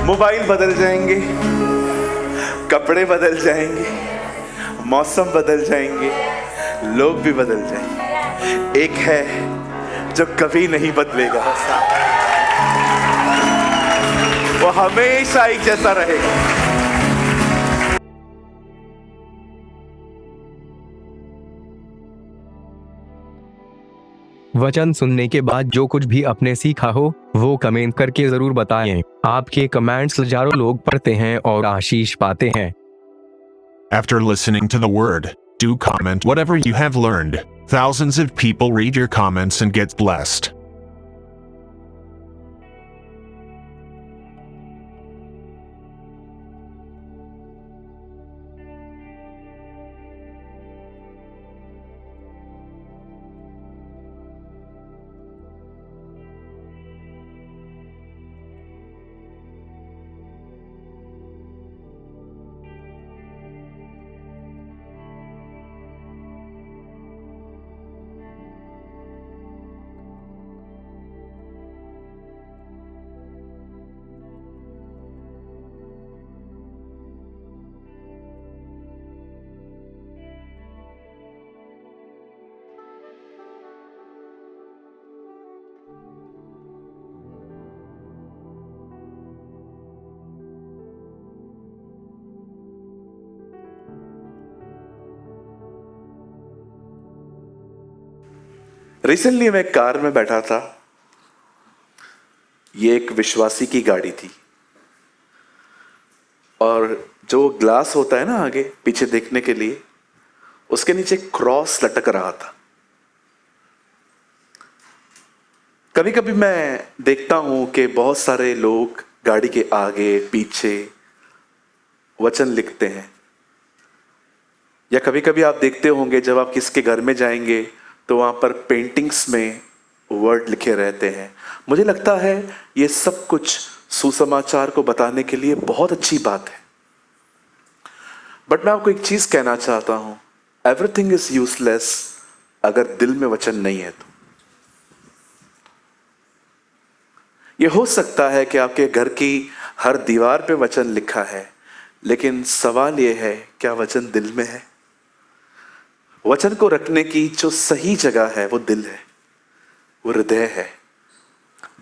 Mobile बदल जाएंगे, कपड़े बदल जाएंगे, मौसम बदल जाएंगे, लोग भी बदल जाएंगे। एक है जो कभी नहीं बदलेगा, वो हमेशा एक जैसा रहेगा। वचन सुनने के बाद जो कुछ भी आपने सीखा हो वो कमेंट करके जरूर बताएं। आपके कमेंट्स हजारों लोग पढ़ते हैं और आशीष पाते हैं। After listening to the word, do comment whatever you have learned. Thousands of people read your comments and get blessed. Recently मैं कार में बैठा था। ये एक विश्वासी की गाड़ी थी और जो ग्लास होता है ना आगे पीछे देखने के लिए, उसके नीचे क्रॉस लटक रहा था। कभी कभी मैं देखता हूं कि बहुत सारे लोग गाड़ी के आगे पीछे वचन लिखते हैं, या कभी कभी आप देखते होंगे जब आप किसके घर में जाएंगे तो वहां पर पेंटिंग्स में वर्ड लिखे रहते हैं। मुझे लगता है ये सब कुछ सुसमाचार को बताने के लिए बहुत अच्छी बात है। बट मैं आपको एक चीज कहना चाहता हूं, एवरीथिंग इज यूजलेस अगर दिल में वचन नहीं है तो। ये हो सकता है कि आपके घर की हर दीवार पे वचन लिखा है, लेकिन सवाल यह है क्या वचन दिल में है? वचन को रखने की जो सही जगह है वो दिल है, वो हृदय है।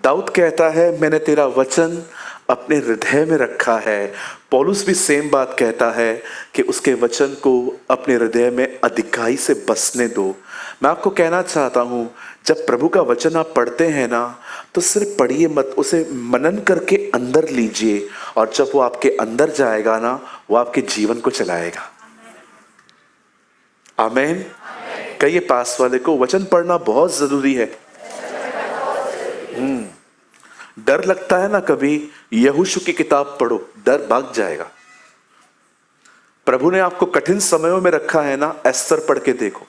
दाऊद कहता है मैंने तेरा वचन अपने हृदय में रखा है। पौलुस भी सेम बात कहता है कि उसके वचन को अपने हृदय में अधिकाई से बसने दो। मैं आपको कहना चाहता हूं, जब प्रभु का वचन आप पढ़ते हैं ना, तो सिर्फ पढ़िए मत, उसे मनन करके अंदर लीजिए, और जब वो आपके अंदर जाएगा ना, वो आपके जीवन को चलाएगा। आमीन। कहिए पास वाले को, वचन पढ़ना बहुत जरूरी है। डर लगता है ना कभी, यहोशू की किताब पढ़ो, डर भाग जाएगा। प्रभु ने आपको कठिन समयों में रखा है ना, एस्तर पढ़ के देखो।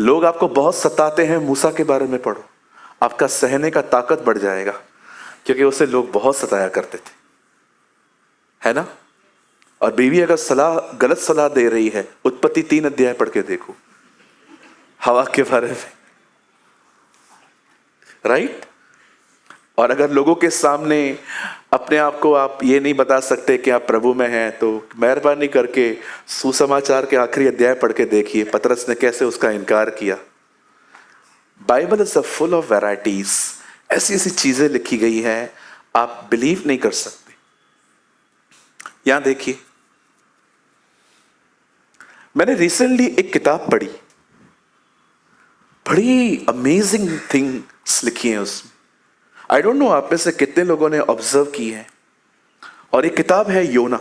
लोग आपको बहुत सताते हैं, मूसा के बारे में पढ़ो, आपका सहने का ताकत बढ़ जाएगा, क्योंकि उसे लोग बहुत सताया करते थे, है ना। और बीवी अगर गलत सलाह दे रही है, उत्पत्ति 3 अध्याय पढ़ के देखो हवा के बारे में, राइट। और अगर लोगों के सामने अपने आप को आप ये नहीं बता सकते कि आप प्रभु में हैं, तो मेहरबानी करके सुसमाचार के आखिरी अध्याय पढ़ के देखिए पतरस ने कैसे उसका इनकार किया। Bible is full of varieties, ऐसी ऐसी चीजें लिखी गई हैं, आप बिलीव नहीं कर सकते। यहां देखिए, मैंने रिसेंटली एक किताब पढ़ी, बड़ी अमेजिंग थिंग्स लिखी हैं उसमें। आई डोंट नो आप में से कितने लोगों ने ऑब्जर्व की है। और एक किताब है योना।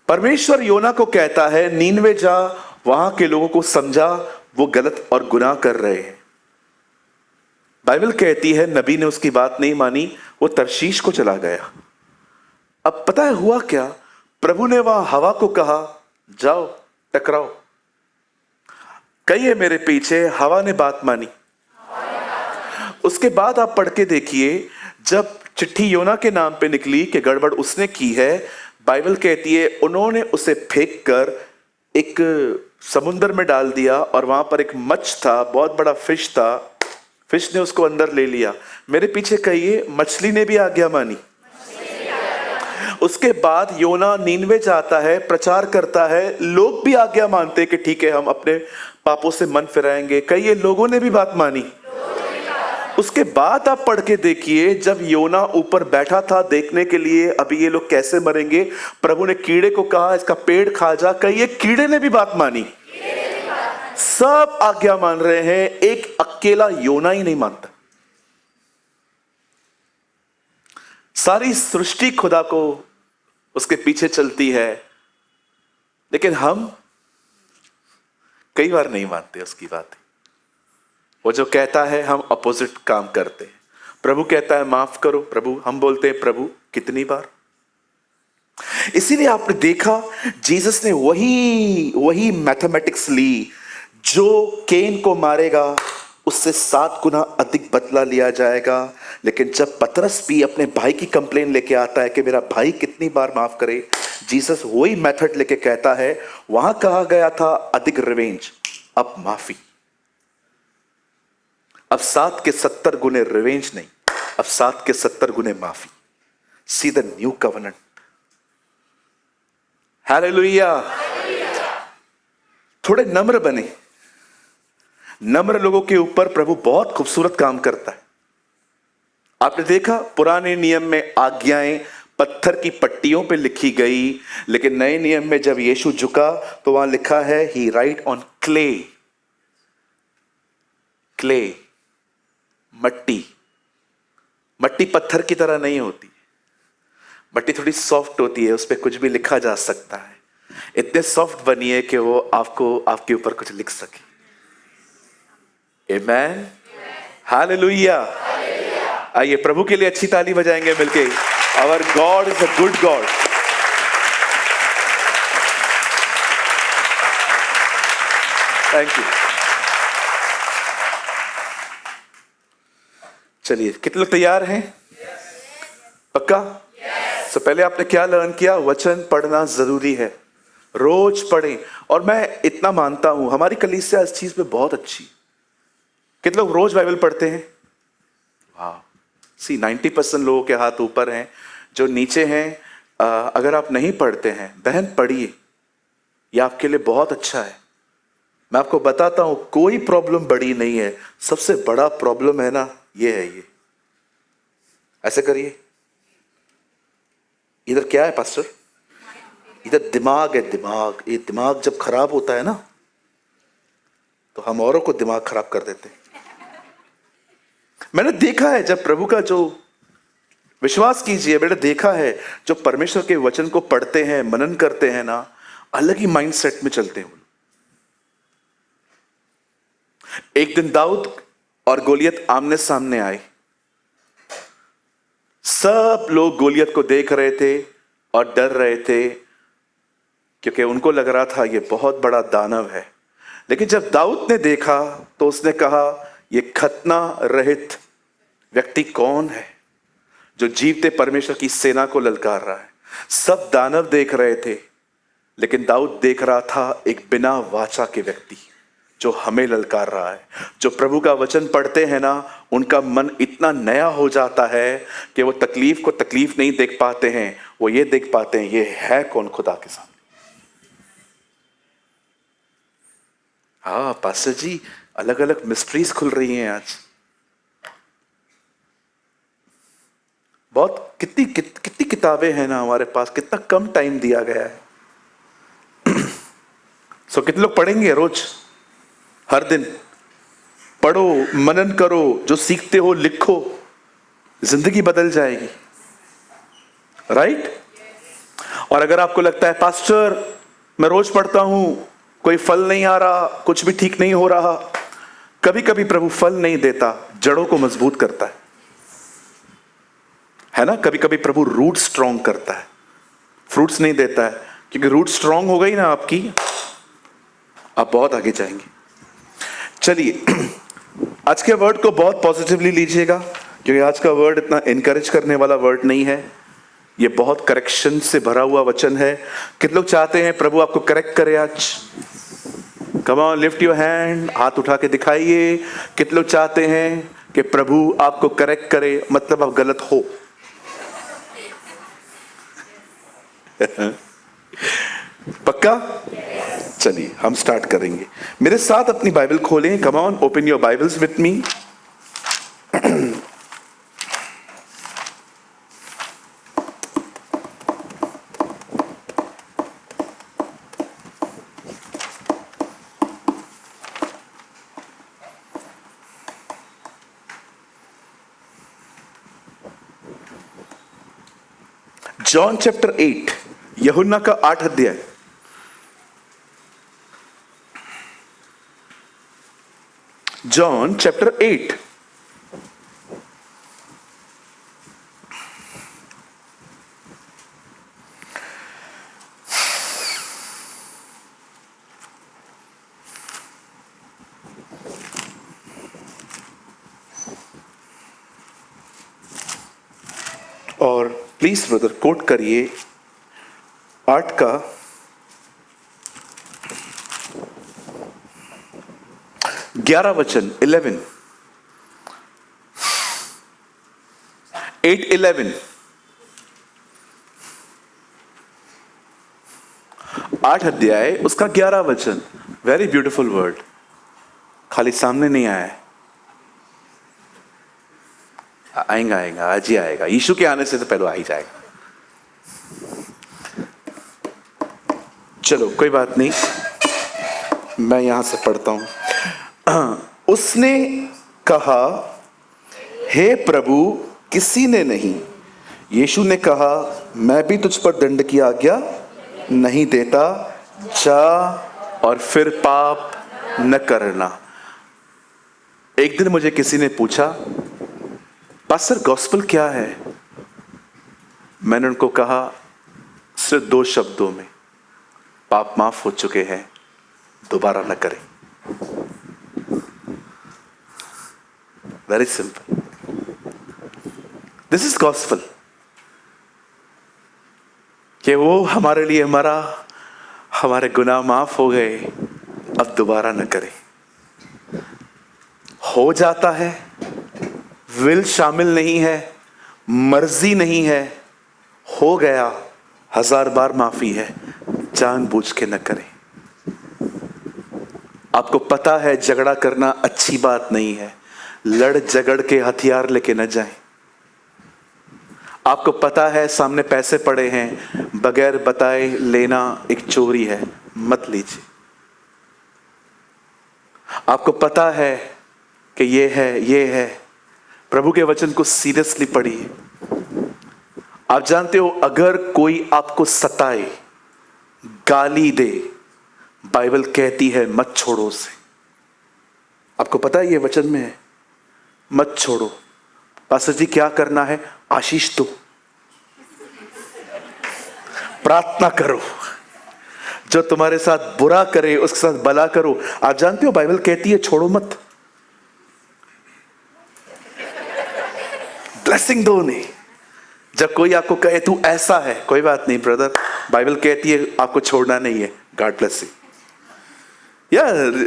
परमेश्वर योना को कहता है नीनवे जा, वहां के लोगों को समझा, वो गलत और गुनाह कर रहे हैं। बाइबल कहती है नबी ने उसकी बात नहीं मानी, वो तरशीश को चला गया। अब पता है हुआ क्या, प्रभु ने वहां हवा को कहा जाओ टकराओ। कहिए मेरे पीछे, हवा ने बात मानी। उसके बाद आप पढ़ के देखिए, जब चिट्ठी योना के नाम पे निकली कि गड़बड़ उसने की है, बाइबल कहती है उन्होंने उसे फेंक कर एक समुद्र में डाल दिया, और वहां पर एक मच्छ था, बहुत बड़ा फिश था, फिश ने उसको अंदर ले लिया। मेरे पीछे कहिए, मछली ने भी आज्ञा मानी। उसके बाद योना नीनवे जाता है, प्रचार करता है, लोग भी आज्ञा मानते हैं कि ठीक है हम अपने पापों से मन फिराएंगे। कई लोगों ने भी बात मानी। उसके बाद आप पढ़ के देखिए, जब योना ऊपर बैठा था देखने के लिए अभी ये लोग कैसे मरेंगे, प्रभु ने कीड़े को कहा इसका पेड़ खा जा। कई कीड़े ने भी बात मानी। सब आज्ञा मान रहे हैं, एक अकेला योना ही नहीं मानता। सारी सृष्टि खुदा को उसके पीछे चलती है, लेकिन हम कई बार नहीं मानते उसकी बात। वो जो कहता है हम अपोजिट काम करते हैं। प्रभु कहता है माफ करो प्रभु, हम बोलते हैं प्रभु कितनी बार। इसीलिए आपने देखा जीसस ने वही मैथमेटिक्स ली, जो केन को मारेगा उससे 7 गुना अधिक बदला लिया जाएगा। लेकिन जब पतरस भी अपने भाई की कंप्लेन लेके आता है कि मेरा भाई कितनी बार माफ करे, जीसस वही मेथड लेके कहता है, वहां कहा गया था अधिक रिवेंज, अब माफी। अब 7 के 70 गुने रिवेंज नहीं, अब 7 के 70 गुने माफी। See the new covenant. Hallelujah. थोड़े नम्र बने। नम्र लोगों के ऊपर प्रभु बहुत खूबसूरत काम करता है। आपने देखा पुराने नियम में आज्ञाएं पत्थर की पट्टियों पे लिखी गई, लेकिन नए नियम में जब यीशु झुका तो वहां लिखा है ही राइट ऑन क्ले। क्ले, मट्टी। मट्टी पत्थर की तरह नहीं होती, मट्टी थोड़ी सॉफ्ट होती है, उस पर कुछ भी लिखा जा सकता है। इतने सॉफ्ट बनिए कि वो आपको आपके ऊपर कुछ लिख सके। Amen, hallelujah. आइए प्रभु के लिए अच्छी ताली बजाएंगे मिलके। Our God is a good God. Thank you. चलिए, कितने लोग तैयार हैं? पक्का? तो पहले आपने क्या लर्न किया? वचन पढ़ना जरूरी है, रोज पढ़ें। और मैं इतना मानता हूं हमारी कलीसिया इस चीज में बहुत अच्छी। कितने लोग रोज बाइबल पढ़ते हैं? वाह, सी 90% लोगों के हाथ ऊपर हैं। जो नीचे हैं, अगर आप नहीं पढ़ते हैं, बहन पढ़िए, ये आपके लिए बहुत अच्छा है। मैं आपको बताता हूं, कोई प्रॉब्लम बड़ी नहीं है, सबसे बड़ा प्रॉब्लम है ना, ये है। ये ऐसे करिए। इधर क्या है पास्टर? इधर दिमाग है, दिमाग। ये दिमाग जब खराब होता है ना, तो हम औरों को दिमाग खराब कर देते हैं। मैंने देखा है, जब प्रभु का जो, विश्वास कीजिए, मैंने देखा है जो परमेश्वर के वचन को पढ़ते हैं, मनन करते हैं ना, अलग ही माइंडसेट में चलते हैं। एक दिन दाऊद और गोलियत आमने सामने आए। सब लोग गोलियत को देख रहे थे और डर रहे थे, क्योंकि उनको लग रहा था ये बहुत बड़ा दानव है। लेकिन जब दाऊद ने देखा तो उसने कहा, ये खतना रहित व्यक्ति कौन है जो जीवते परमेश्वर की सेना को ललकार रहा है? सब दानव देख रहे थे, लेकिन दाऊद देख रहा था एक बिना वाचा के व्यक्ति जो हमें ललकार रहा है। जो प्रभु का वचन पढ़ते हैं ना, उनका मन इतना नया हो जाता है कि वो तकलीफ को तकलीफ नहीं देख पाते हैं, वो ये देख पाते हैं ये है कौन खुदा के सामने। हाँ पास्टर जी, अलग अलग मिस्ट्रीज खुल रही हैं आज। बहुत कितनी किताबें हैं ना हमारे पास, कितना कम टाइम दिया गया है। सो कितने लोग पढ़ेंगे रोज? हर दिन पढ़ो, मनन करो, जो सीखते हो लिखो, जिंदगी बदल जाएगी। राइट? और अगर आपको लगता है पास्टर मैं रोज पढ़ता हूं, कोई फल नहीं आ रहा, कुछ भी ठीक नहीं हो रहा, कभी कभी प्रभु फल नहीं देता, जड़ों को मजबूत करता है ना? कभी कभी प्रभु रूट स्ट्रॉन्ग करता है, फ्रूट्स नहीं देता है, क्योंकि रूट स्ट्रॉन्ग हो गई ना आपकी, आप बहुत आगे जाएंगे। चलिए, आज के वर्ड को बहुत पॉजिटिवली लीजिएगा, क्योंकि आज का वर्ड इतना इनकरेज करने वाला वर्ड नहीं है, ये बहुत करेक्शन से भरा हुआ वचन है। कितने लोग चाहते हैं प्रभु आपको करेक्ट करे आज? Come on, lift your hand, हाथ उठा के दिखाइए। कितने लोग चाहते हैं कि प्रभु आपको करेक्ट करे, मतलब आप गलत हो। पक्का? चलिए हम स्टार्ट करेंगे। मेरे साथ अपनी बाइबल खोलें। Come on, open your Bibles with me. John chapter 8, यूहन्ना का 8 अध्याय। जॉन चैप्टर 8 और प्लीज ब्रदर कोट करिए 8 का 11 वचन। 11 8:11 8 अध्याय उसका 11 वचन। वेरी ब्यूटीफुल वर्ड, खाली सामने नहीं आया है, आएगा आएगा, आज ही आएगा। यीशु के आने से तो पहले आ ही जाएगा। चलो कोई बात नहीं, मैं यहां से पढ़ता हूं। उसने कहा, हे प्रभु, किसी ने नहीं। यीशु ने कहा, मैं भी तुझ पर दंड की आज्ञा नहीं देता, जा और फिर पाप न करना। एक दिन मुझे किसी ने पूछा, पास्टर गॉस्पेल क्या है? मैंने उनको कहा सिर्फ 2 शब्दों में, पाप माफ हो चुके हैं, दोबारा न करें। Very simple, this is gospel. कि वो हमारे लिए मरा, हमारे गुनाह माफ हो गए, अब दोबारा न करें। हो जाता है, विल शामिल नहीं है, मर्जी नहीं है, हो गया, 1000 बार माफी है, जानबूझ के न करें। आपको पता है झगड़ा करना अच्छी बात नहीं है, लड़ झगड़ के हथियार लेके न जाएं। आपको पता है सामने पैसे पड़े हैं, बगैर बताए लेना एक चोरी है, मत लीजिए। आपको पता है कि ये है, प्रभु के वचन को सीरियसली पढ़िए। आप जानते हो, अगर कोई आपको सताए, गाली दे, बाइबल कहती है मत छोड़ो उसे। आपको पता है ये वचन में है, मत छोड़ो। पास्टर जी क्या करना है? आशीष दो, प्रार्थना करो, जो तुम्हारे साथ बुरा करे उसके साथ भला करो। आप जानते हो बाइबल कहती है छोड़ो मत, ब्लेसिंग दो उन्हें। जब कोई आपको कहे तू ऐसा है, कोई बात नहीं ब्रदर, बाइबल कहती है आपको छोड़ना नहीं है, गॉड ब्लेस यू। या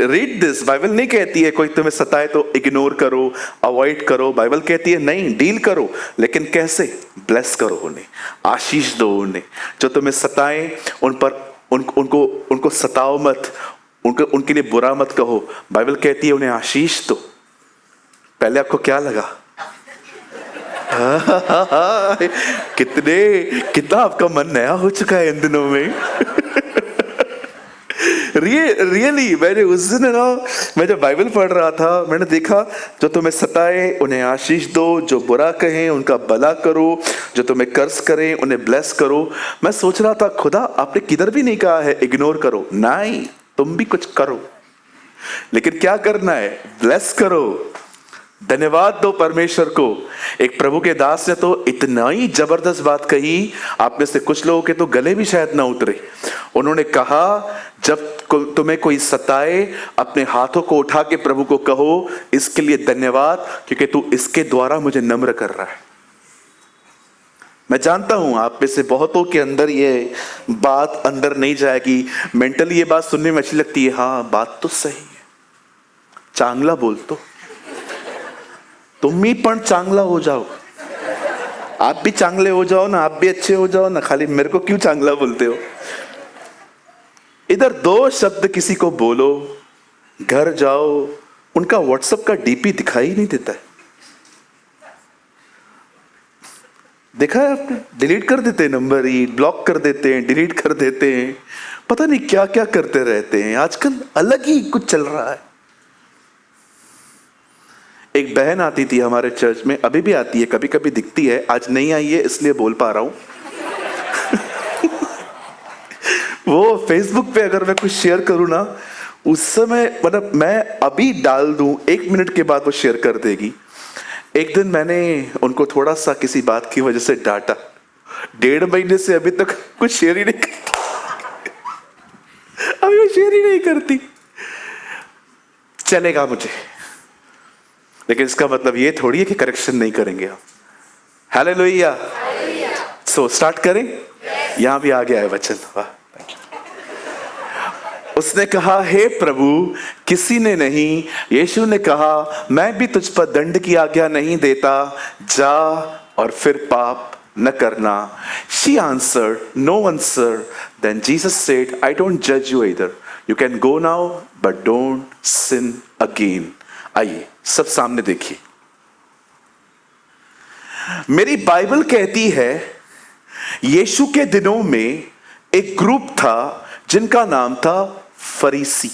रीड दिस, बाइबल नहीं कहती है कोई तुम्हें सताए तो इग्नोर करो, अवॉइड करो। बाइबल कहती है नहीं, डील करो, लेकिन कैसे? ब्लेस करो उन्हें, आशीष दो उन्हें। जो तुम्हें सताए उन पर उनको सताओ मत, उनके लिए बुरा मत कहो। बाइबल कहती है उन्हें आशीष दो। पहले आपको क्या लगा? कितना आपका मन नया हो चुका है इन दिनों में। रियली मैंने उस दिन ना, मैं जब बाइबल पढ़ रहा था, मैंने देखा जो तुम्हें सताए उन्हें आशीष दो, जो बुरा कहें उनका भला करो, जो तुम्हें कर्ज करें उन्हें ब्लेस करो। मैं सोच रहा था खुदा आपने किधर भी नहीं कहा है इग्नोर करो, नहीं, तुम भी कुछ करो, लेकिन क्या करना है? ब्लेस करो, धन्यवाद दो परमेश्वर को। एक प्रभु के दास ने तो इतना ही जबरदस्त बात कही, आप में से कुछ लोगों के तो गले भी शायद ना उतरे। उन्होंने कहा जब तुम्हें कोई सताए, अपने हाथों को उठा के प्रभु को कहो इसके लिए धन्यवाद, क्योंकि तू इसके द्वारा मुझे नम्र कर रहा है। मैं जानता हूं आप में से बहुतों के अंदर ये बात अंदर नहीं जाएगी, मेंटली ये बात सुनने में अच्छी लगती है, हाँ बात तो सही है, चांगला बोल तो तुम्ही पण चांगला हो जाओ, आप भी चांगले हो जाओ ना, आप भी अच्छे हो जाओ ना, खाली मेरे को क्यों चांगला बोलते हो। इधर 2 शब्द किसी को बोलो, घर जाओ, उनका व्हाट्सएप का डीपी दिखाई नहीं देता है। देखा है आपने, डिलीट कर देते हैं नंबर ही, ब्लॉक कर देते हैं, डिलीट कर देते हैं, पता नहीं क्या क्या करते रहते हैं। आजकल अलग ही कुछ चल रहा है। एक बहन आती थी हमारे चर्च में, अभी भी आती है, कभी कभी दिखती है, आज नहीं आई है इसलिए बोल पा रहा हूं। वो फेसबुक पे अगर मैं कुछ शेयर करूं ना, उस समय मतलब मैं अभी डाल दूं, 1 मिनट के बाद वो शेयर कर देगी। एक दिन मैंने उनको थोड़ा सा किसी बात की वजह से डांटा, 1.5 महीने से अभी तक कुछ शेयर ही नहीं करती। अभी वो शेयर ही नहीं करती। चलेगा मुझे, लेकिन इसका मतलब ये थोड़ी है कि करेक्शन नहीं करेंगे हम। हालेलुया। सो स्टार्ट करें। यहां भी आ गया है वचन। वाह, उसने कहा, हे प्रभु, किसी ने नहीं। यीशु ने कहा, मैं भी तुझ पर दंड की आज्ञा नहीं देता, जा और फिर पाप न करना। She answered, no one, sir. Then Jesus said, I don't judge you either. You can go now, but don't sin again. आइए सब सामने देखिए। मेरी बाइबल कहती है, यीशु के दिनों में एक ग्रुप था जिनका नाम था फरीसी।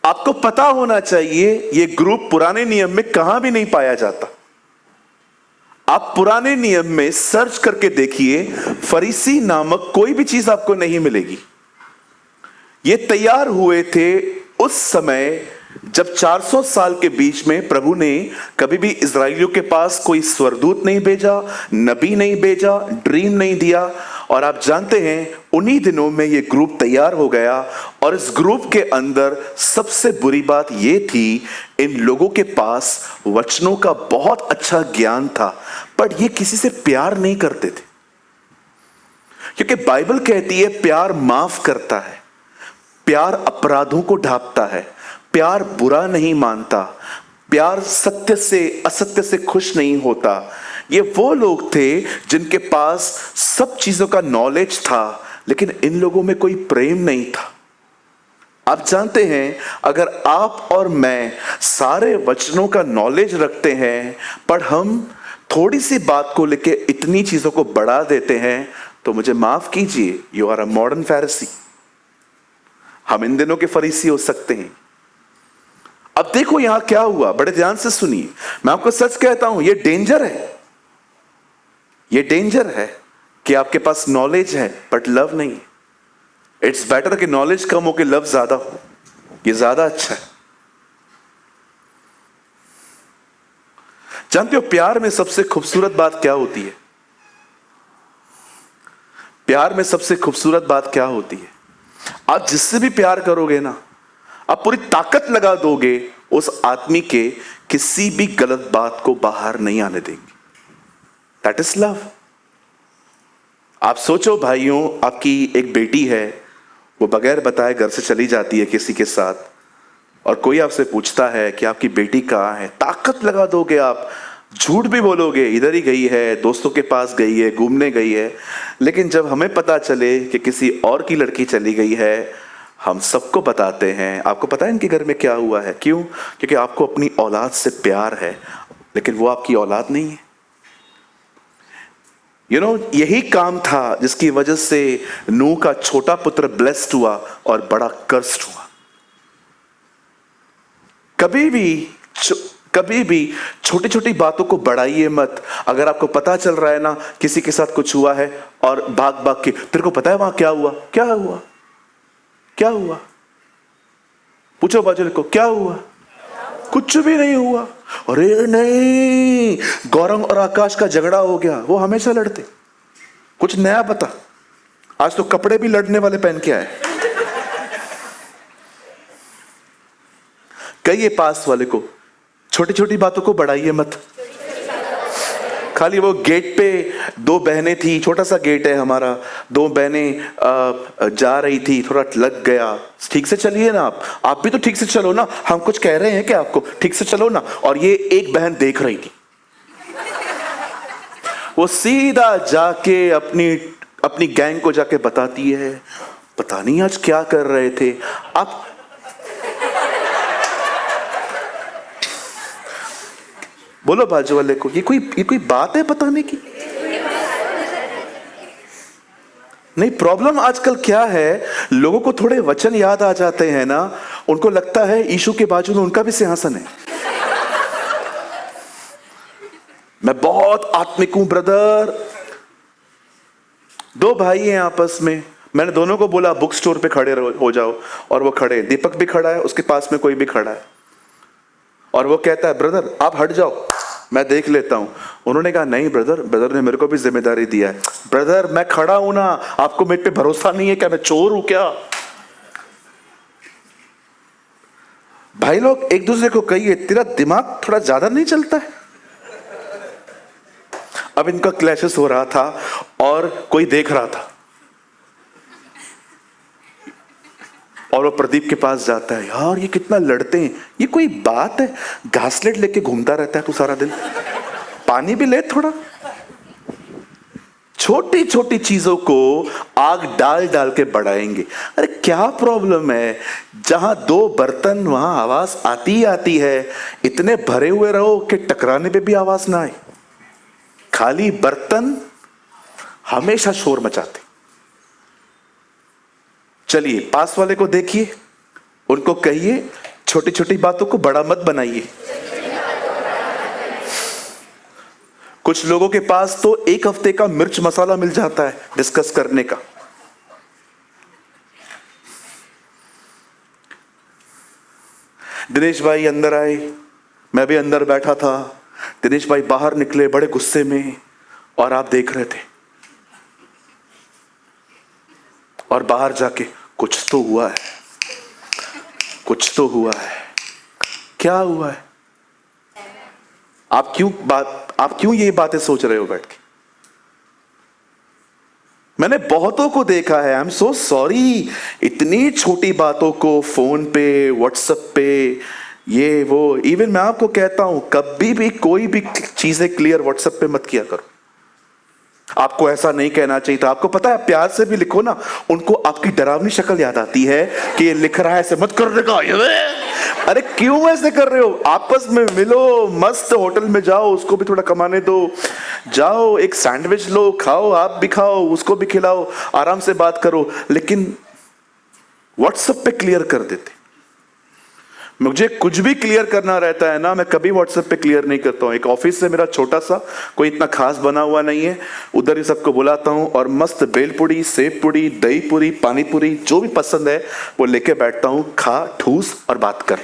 आपको पता होना चाहिए यह ग्रुप पुराने नियम में कहां भी नहीं पाया जाता। आप पुराने नियम में सर्च करके देखिए, फरीसी नामक कोई भी चीज आपको नहीं मिलेगी। ये तैयार हुए थे उस समय जब 400 साल के बीच में प्रभु ने कभी भी इजराइलियों के पास कोई स्वर्गदूत नहीं भेजा, नबी नहीं भेजा, ड्रीम नहीं दिया। और आप जानते हैं उन्हीं दिनों में ये ग्रुप तैयार हो गया। और इस ग्रुप के अंदर सबसे बुरी बात ये थी, इन लोगों के पास वचनों का बहुत अच्छा ज्ञान था, पर ये किसी से प्यार नहीं करते थे। क्योंकि बाइबल कहती है प्यार माफ करता है, प्यार अपराधों को ढांपता है, प्यार बुरा नहीं मानता, प्यार सत्य से असत्य से खुश नहीं होता। ये वो लोग थे जिनके पास सब चीजों का नॉलेज था, लेकिन इन लोगों में कोई प्रेम नहीं था। आप जानते हैं, अगर आप और मैं सारे वचनों का नॉलेज रखते हैं, पर हम थोड़ी सी बात को लेके इतनी चीजों को बढ़ा देते हैं, तो मुझे माफ कीजिए, यू आर अ मॉडर्न फैरिसी। हम इन दिनों के फरीसी हो सकते हैं। अब देखो यहां क्या हुआ, बड़े ध्यान से सुनिए। मैं आपको सच कहता हूं, यह डेंजर है। यह डेंजर है कि आपके पास नॉलेज है बट लव नहीं। इट्स बेटर कि नॉलेज कम हो के लव ज्यादा हो, यह ज्यादा अच्छा है। जानते हो प्यार में सबसे खूबसूरत बात क्या होती है? प्यार में सबसे खूबसूरत बात क्या होती है? आप जिससे भी प्यार करोगे ना, आप पूरी ताकत लगा दोगे, उस आदमी के किसी भी गलत बात को बाहर नहीं आने देंगे। That is love. आप सोचो भाइयों, आपकी एक बेटी है, वो बगैर बताए घर से चली जाती है किसी के साथ, और कोई आपसे पूछता है कि आपकी बेटी कहाँ है, ताकत लगा दोगे आप, झूठ भी बोलोगे, इधर ही गई है, दोस्तों के पास गई है, घूमने गई है। लेकिन जब हमें पता चले कि किसी और की लड़की चली गई है, हम सबको बताते हैं। आपको पता है इनके घर में क्या हुआ है? क्यों? क्योंकि आपको अपनी औलाद से प्यार है, लेकिन वो आपकी औलाद नहीं है। यही काम था जिसकी वजह से नूह का छोटा पुत्र ब्लेस्ड हुआ और बड़ा कर्स्ड हुआ। कभी भी छोटी छोटी बातों को बढ़ाइए मत। अगर आपको पता चल रहा है ना किसी के साथ कुछ हुआ है, और भाग भाग के, तेरे को पता है वहां क्या हुआ? क्या हुआ? क्या हुआ? पूछो बाजू को, क्या हुआ? कुछ भी नहीं हुआ। अरे नहीं, गौरव और आकाश का झगड़ा हो गया, वो हमेशा लड़ते। कुछ नया बता, आज तो कपड़े भी लड़ने वाले पहन के आए। कहिए पास वाले को, छोटी छोटी बातों को बढ़ाइए मत। खाली वो गेट पे दो बहनें थी, छोटा सा गेट है हमारा, दो बहनें जा रही थी, थोड़ा लग गया। ठीक से चलिए ना, आप भी तो ठीक से चलो ना, हम कुछ कह रहे हैं क्या आपको, ठीक से चलो ना। और ये एक बहन देख रही थी, वो सीधा जाके अपनी गैंग को जाके बताती है, पता नहीं आज क्या कर रहे थे आप। बोलो बाजू वाले को, ये कोई बात है बताने की? नहीं, प्रॉब्लम आजकल क्या है, लोगों को थोड़े वचन याद आ जाते हैं ना, उनको लगता है यीशु के बाजू में उनका भी सिंहासन है। मैं बहुत आत्मिक हूं ब्रदर। दो भाई हैं आपस में, मैंने दोनों को बोला बुक स्टोर पे खड़े हो जाओ, और वो खड़े, दीपक भी खड़ा है, उसके पास में कोई भी खड़ा है, और वो कहता है ब्रदर आप हट जाओ, मैं देख लेता हूं। उन्होंने कहा नहीं ब्रदर ने मेरे को भी जिम्मेदारी दिया है। ब्रदर मैं खड़ा हूं ना, आपको मेरे पे भरोसा नहीं है क्या, मैं चोर हूं क्या? भाई लोग एक दूसरे को कहिए, तेरा दिमाग थोड़ा ज्यादा नहीं चलता है? अब इनका क्लैशेस हो रहा था और कोई देख रहा था, और वो प्रदीप के पास जाता है, यार ये कितना लड़ते हैं, ये कोई बात है, घासलेट लेके घूमता रहता है तू सारा दिन, पानी भी ले थोड़ा। छोटी छोटी चीजों को आग डाल डाल के बढ़ाएंगे। अरे क्या प्रॉब्लम है, जहां दो बर्तन वहां आवाज आती है। इतने भरे हुए रहो कि टकराने पे भी आवाज ना आए। खाली बर्तन हमेशा शोर मचाते। चलिए पास वाले को देखिए, उनको कहिए छोटी छोटी बातों को बड़ा मत बनाइए। कुछ लोगों के पास तो एक हफ्ते का मिर्च मसाला मिल जाता है डिस्कस करने का। दिनेश भाई अंदर आए, मैं भी अंदर बैठा था। दिनेश भाई बाहर निकले बड़े गुस्से में, और आप देख रहे थे, और बाहर जाके कुछ तो हुआ है, कुछ तो हुआ है। क्या हुआ है? आप क्यों ये बातें सोच रहे हो बैठ के? मैंने बहुतों को देखा है, आई एम सो सॉरी, इतनी छोटी बातों को फोन पे, व्हाट्सएप पे, ये वो, इवन मैं आपको कहता हूं कभी भी कोई भी चीजें क्लियर व्हाट्सएप पे मत किया करो। आपको ऐसा नहीं कहना चाहिए था। आपको पता है प्यार से भी लिखो ना, उनको आपकी डरावनी शक्ल याद आती है कि ये लिख रहा है, ऐसे मत करने का। अरे क्यों ऐसे कर रहे हो? आपस में मिलो, मस्त होटल में जाओ, उसको भी थोड़ा कमाने दो, जाओ एक सैंडविच लो, खाओ, आप भी खाओ, उसको भी खिलाओ, आराम से बात करो। लेकिन व्हाट्सएप पे क्लियर कर देते। मुझे कुछ भी क्लियर करना रहता है ना, मैं कभी व्हाट्सएप पे क्लियर नहीं करता हूँ। एक ऑफिस से मेरा छोटा सा, कोई इतना खास बना हुआ नहीं है, उधर ही सबको बुलाता हूँ और मस्त बेलपुड़ी, सेव पुड़ी, दही पुरी, पानी पुरी, जो भी पसंद है वो लेके बैठता हूँ, खा, ठूस और बात कर।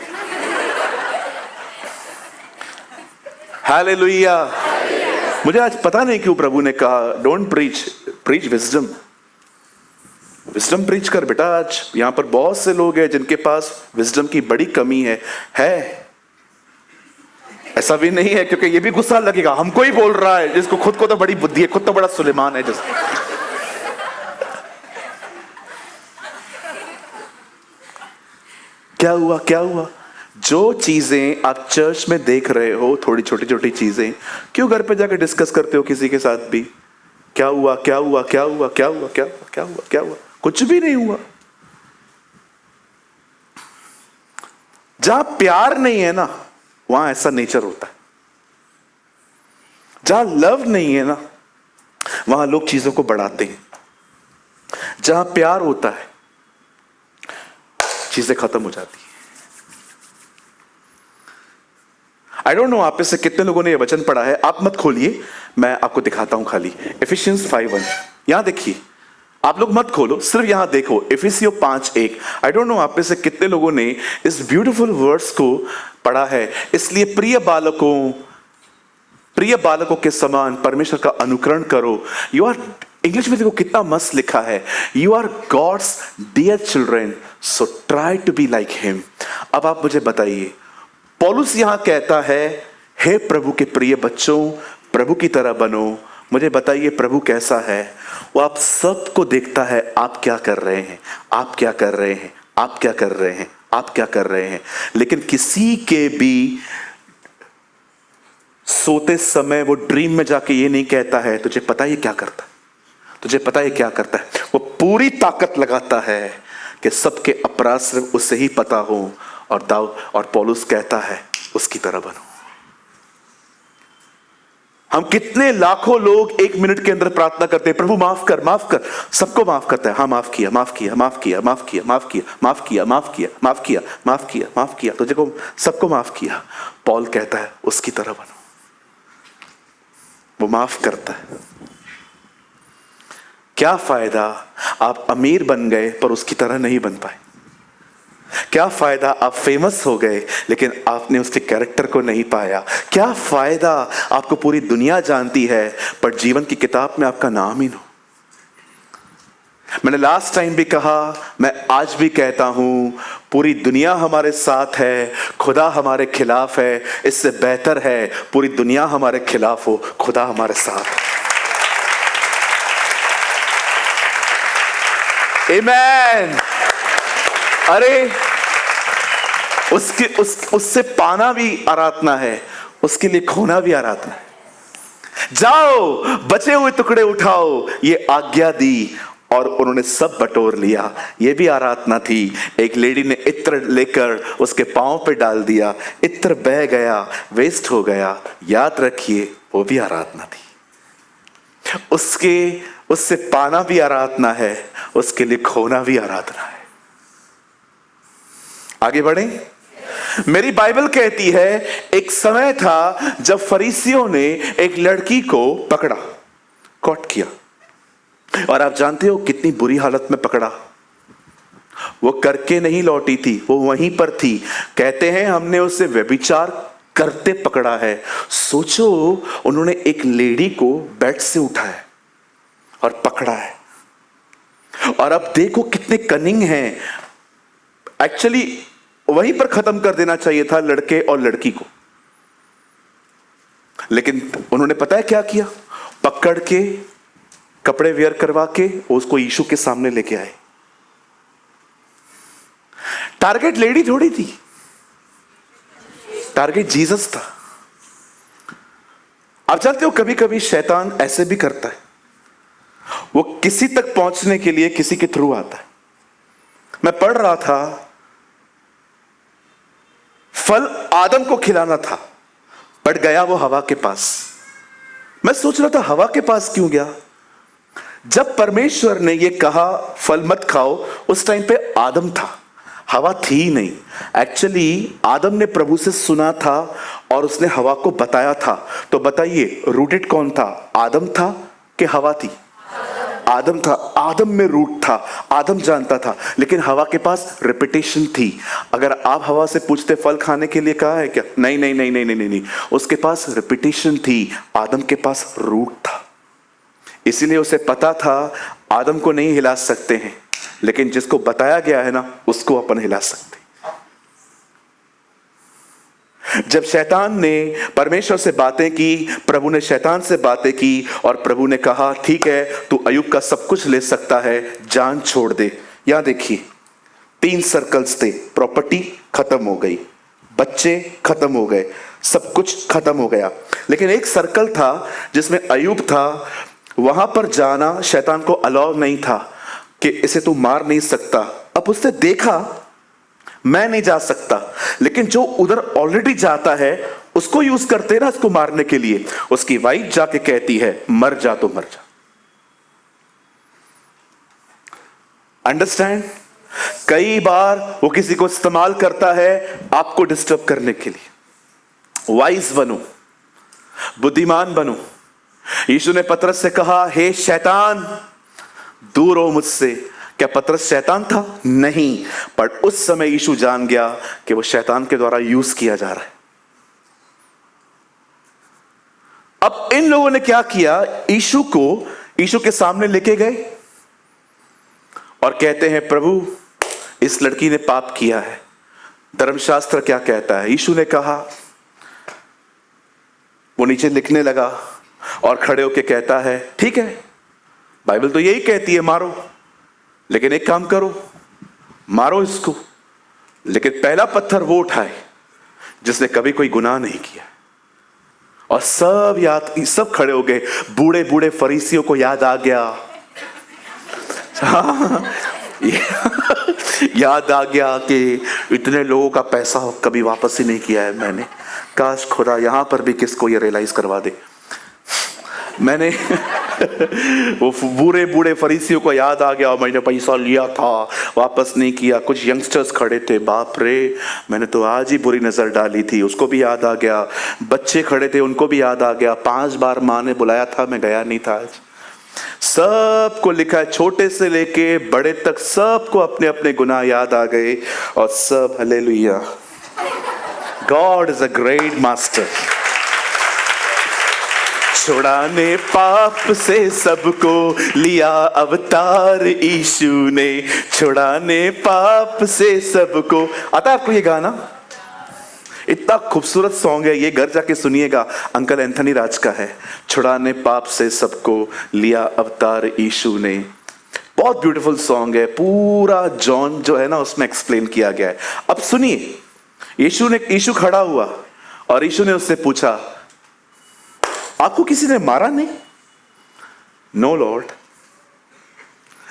हालेलुया। मुझे आज पता नहीं क्यों प्रभु ने कहा don't preach wisdom. Wisdom preach कर बेटा। आज यहां पर बहुत से लोग हैं जिनके पास विजडम की बड़ी कमी है। ऐसा भी नहीं है, क्योंकि ये भी गुस्सा लगेगा, हमको ही बोल रहा है, जिसको खुद को तो बड़ी बुद्धि है, खुद तो बड़ा सुलेमान है जिसको। क्या हुआ? जो चीजें आप चर्च में देख रहे हो, थोड़ी छोटी छोटी चीजें, क्यों घर पे जाकर डिस्कस करते हो किसी के साथ भी? क्या हुआ? कुछ भी नहीं हुआ। जहां प्यार नहीं है ना, वहां ऐसा नेचर होता है। जहां लव नहीं है ना, वहां लोग चीजों को बढ़ाते हैं। जहां प्यार होता है, चीजें खत्म हो जाती है। आई डोंट नो आप में से कितने लोगों ने यह वचन पढ़ा है। आप मत खोलिए, मैं आपको दिखाता हूं खाली। इफिशियंस 5:1, यहां देखिए। आप लोग मत खोलो, सिर्फ यहां देखो। इफिसियों 5:1। आई डोंट नो आप में से कितने लोगों ने इस ब्यूटीफुल वर्ड्स को पढ़ा है। इसलिए प्रिय बालकों के समान परमेश्वर का अनुकरण करो। यू आर, इंग्लिश में देखो कितना मस्त लिखा है, you are God's dear children, so try to be like him. अब आप मुझे बताइए, पौलुस यहां कहता है, हे प्रभु के प्रिय बच्चों, प्रभु की तरह बनो। मुझे बताइए प्रभु कैसा है? वो आप सबको देखता है, आप क्या कर रहे हैं, आप क्या कर रहे हैं, आप क्या कर रहे हैं, आप क्या कर रहे हैं। लेकिन किसी के भी सोते समय वो ड्रीम में जाके ये नहीं कहता है तुझे पता है ये क्या करता है, तुझे पता है क्या करता है। वो पूरी ताकत लगाता है कि सबके अपराध सिर्फ उसे ही पता हो। और पौलुस कहता है उसकी तरह बनो। हम कितने लाखों लोग एक मिनट के अंदर प्रार्थना करते हैं, प्रभु माफ कर, माफ कर। सबको माफ करता है, हाँ माफ किया, माफ किया, माफ किया, माफ किया, माफ किया, माफ किया, माफ किया, माफ किया, माफ किया, माफ किया, तुझे को सबको माफ किया। पौल कहता है उसकी तरह बनो। वो माफ करता है। क्या फायदा आप अमीर बन गए पर उसकी तरह नहीं बन पाए? क्या फायदा आप फेमस हो गए लेकिन आपने उसके कैरेक्टर को नहीं पाया? क्या फायदा आपको पूरी दुनिया जानती है पर जीवन की किताब में आपका नाम ही ना हो? मैंने लास्ट टाइम भी कहा, मैं आज भी कहता हूं, पूरी दुनिया हमारे साथ है, खुदा हमारे खिलाफ है। इससे बेहतर है पूरी दुनिया हमारे खिलाफ हो, खुदा हमारे साथ है। आमीन। अरे उससे पाना भी आराधना है, उसके लिए खोना भी आराधना है। जाओ बचे हुए टुकड़े उठाओ, ये आज्ञा दी और उन्होंने सब बटोर लिया। ये भी आराधना थी। एक लेडी ने इत्र लेकर उसके पांव पे डाल दिया, इत्र बह गया, वेस्ट हो गया। याद रखिए वो भी आराधना थी। उससे पाना भी आराधना है, उसके लिए खोना भी आराधना है। आगे बढ़े। मेरी बाइबल कहती है एक समय था जब फरीसियों ने एक लड़की को पकड़ा, कॉट किया। और आप जानते हो कितनी बुरी हालत में पकड़ा। वो करके नहीं लौटी थी, वो वहीं पर थी। कहते हैं हमने उसे व्यभिचार करते पकड़ा है। सोचो, उन्होंने एक लेडी को बेड से उठाया और पकड़ा है। और अब देखो कितने कनिंग हैं। एक्चुअली वहीं पर खत्म कर देना चाहिए था लड़के और लड़की को, लेकिन उन्होंने पता है क्या किया? पकड़ के कपड़े वेयर करवा के उसको यीशु के सामने लेके आए। टारगेट लेडी थोड़ी थी, टारगेट जीसस था। आप जानते हो कभी कभी शैतान ऐसे भी करता है, वो किसी तक पहुंचने के लिए किसी के थ्रू आता है। मैं पढ़ रहा था, फल आदम को खिलाना था, बट गया वो हवा के पास। मैं सोच रहा था हवा के पास क्यों गया? जब परमेश्वर ने ये कहा फल मत खाओ, उस टाइम पे आदम था, हवा थी नहीं। एक्चुअली आदम ने प्रभु से सुना था और उसने हवा को बताया था। तो बताइए रूटेड कौन था? आदम था कि हवा थी? आदम था। आदम में रूट था, आदम जानता था। लेकिन हवा के पास रेपुटेशन थी। अगर आप हवा से पूछते फल खाने के लिए कहा है क्या? नहीं नहीं नहीं नहीं नहीं नहीं, उसके पास रेपुटेशन थी, आदम के पास रूट था। इसीलिए उसे पता था आदम को नहीं हिला सकते हैं, लेकिन जिसको बताया गया है ना उसको अपन हिला सकते। जब शैतान ने परमेश्वर से बातें की, प्रभु ने शैतान से बातें की और प्रभु ने कहा ठीक है तू अय्यूब का सब कुछ ले सकता है, जान छोड़ दे। यहां देखिए 3 सर्कल्स थे। प्रॉपर्टी खत्म हो गई, बच्चे खत्म हो गए, सब कुछ खत्म हो गया। लेकिन एक सर्कल था जिसमें अय्यूब था। वहां पर जाना शैतान को अलाउ नहीं था कि इसे तू मार नहीं सकता। अब उसने देखा मैं नहीं जा सकता, लेकिन जो उधर ऑलरेडी जाता है उसको यूज करते ना इसको मारने के लिए। उसकी वाइफ जाके कहती है मर जा तो मर जा। अंडरस्टैंड? कई बार वो किसी को इस्तेमाल करता है आपको डिस्टर्ब करने के लिए। वाइज बनो, बुद्धिमान बनो। यीशु ने पतरस से कहा हे शैतान दूर हो मुझसे। क्या पतरस शैतान था? नहीं, पर उस समय यीशु जान गया कि वो शैतान के द्वारा यूज किया जा रहा है। अब इन लोगों ने क्या किया? यीशु के सामने लेके गए और कहते हैं प्रभु इस लड़की ने पाप किया है, धर्मशास्त्र क्या कहता है? यीशु ने कहा, वो नीचे लिखने लगा और खड़े होके कहता है, ठीक है, बाइबल तो यही कहती है मारो, लेकिन एक काम करो, मारो इसको, लेकिन पहला पत्थर वो उठाए जिसने कभी कोई गुनाह नहीं किया। और सब खड़े हो गए। बूढ़े बूढ़े फरीसियों को याद आ गया, याद आ गया कि इतने लोगों का पैसा कभी वापस ही नहीं किया है मैंने। काश खुदा यहां पर भी किसको ये रियलाइज करवा दे। मैंने वो बूढ़े बूढ़े फरीसियों को याद आ गया, मैंने पैसा लिया था वापस नहीं किया। कुछ यंगस्टर्स खड़े थे, बाप रे मैंने तो आज ही बुरी नजर डाली थी, उसको भी याद आ गया। बच्चे खड़े थे, उनको भी याद आ गया, 5 बार माँ ने बुलाया था, मैं गया नहीं था आज। सबको लिखा है, छोटे से लेके बड़े तक सबको अपने अपने गुनाह याद आ गए और सब hallelujah, God is a great master. छुड़ाने पाप से सबको लिया अवतार यीशु ने, छुड़ाने पाप से सबको। आता है आपको ये गाना? इतना खूबसूरत सॉन्ग है ये, घर जाके सुनिएगा, अंकल एंथनी राज का है। छुड़ाने पाप से सबको लिया अवतार यीशु ने, बहुत ब्यूटीफुल सॉन्ग है। पूरा जॉन जो है ना उसमें एक्सप्लेन किया गया है। अब सुनिए, यीशु खड़ा हुआ और यीशु ने उससे पूछा, आपको किसी ने मारा नहीं? No Lord.